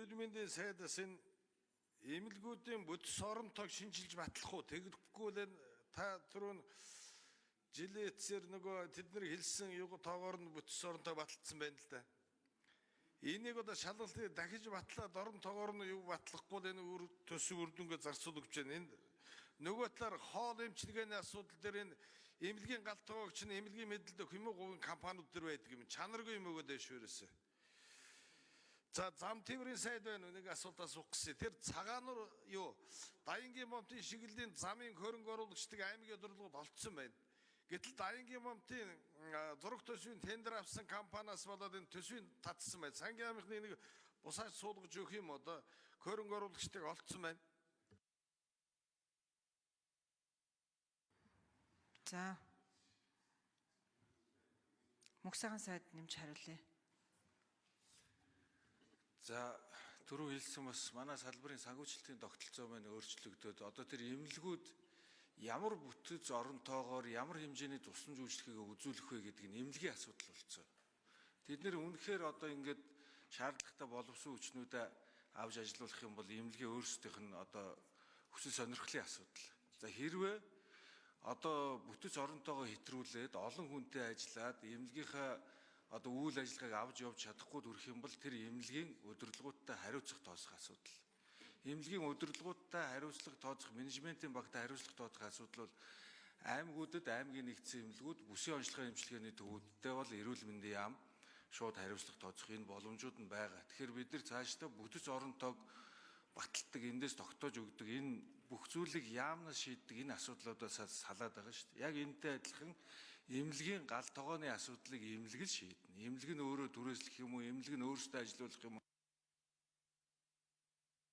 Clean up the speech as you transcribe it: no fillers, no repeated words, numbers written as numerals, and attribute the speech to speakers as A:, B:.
A: Эрүүл мэндийн сайдаас энэ эмнэлгүүдийн бодис оронтойг шинжилж батлах уу? Тэгэхгүй л та түрүүн жилийн эцсээр нөгөө тэдний хэлсэн юго тоогоор нь бодис оронтой баталсан байна л да. Энийг одоо шалгалтыг дахиж батлаад орон тоогоор нь юу батлахгүй л энэ төсөв үрдүнгээ зарцуул өгч байна. Энд нөгөө талаар хоол эмчилгээний асуудал дээр энэ эмнэлгийн галт тоогч нь эмнэлгийн мэдээлэл өгөх юм уу компаниуд дээр байдаг юм. Чанаргүй юм өгөөд шүүрээсэ. За зам тээврийн сайд байна нэг асуулт асуух гэсэн. Тэр цагаануур юу Дайнгийн момтын шиглэлийн замын хөрөнгө оруулагчдыг аймгийн өдөрлөгөд олцсон байна. Гэтэл Дайнгийн момтын зураг төсвийн тендер авсан компаниас болоод энэ төсвийн татсан байна. Сангийн аймагны нэг бусаач суулгаж өгөх юм одоо хөрөнгө оруулагчдыг олцсон байна.
B: За. Мөнхсайхан сайд нэмж хариулъя.
C: За түрүү хэлсэн бас манай салбарын санхүүжилтийн тогтолцоо маань өөрчлөгдөд одоо тэр эмнэлгүүд ямар бүтэц оронтойгоор ямар хэмжээний тусламж үйлчлэгийг үзүүлэх вэ гэдэг нь эмнэлгийн асуудал болцсон. Тэд нэр үнэхээр одоо ингээд шаардлагатай боловсон хүчнүүдээ авч ажиллуулах юм бол эмнэлгийн өөрсдийнх нь одоо хүсэл сонирхлын асуудал. За хэрвээ одоо бүтэц оронтойгоо хэтрүүлээд олон хүнтэй ажиллаад эмнэлгийнхаа одоо үйл ажиллагааг авч явж чадахгүй төрөх юм бол тэр эмнэлгийн удирдлагуудтай хариуцах тооцох асуудал. Эмнэлгийн удирдлагуудтай хариуцлага тооцох менежментийн багтаа хариуцлага тооцох асуудал бол аймагуудад аймгийн нэгдсэн эмнэлгүүд бүсийн онцлогын эмчилгээний төвүүдтэй бол эрүүл мэндийн яам шууд хариуцлага тооцох энэ боломжууд нь байгаа. Тэгэхээр бид нар цаашдаа бүтэц оронтойг баталдаг, эндээс тогтоож өгдөг энэ бүх зүйлийг яамнаас шийддэг энэ асуудлуудаас салаад байгаа шүү дээ. Яг энэтэй адилхан эмнэлгийн гал тогооны асуудлыг эмнэлэг л шийднэ. Эмнэлэг нь өөрөө түрээслэх юм уу, эмнэлэг нь өөрсдөө ажилуулах юм уу?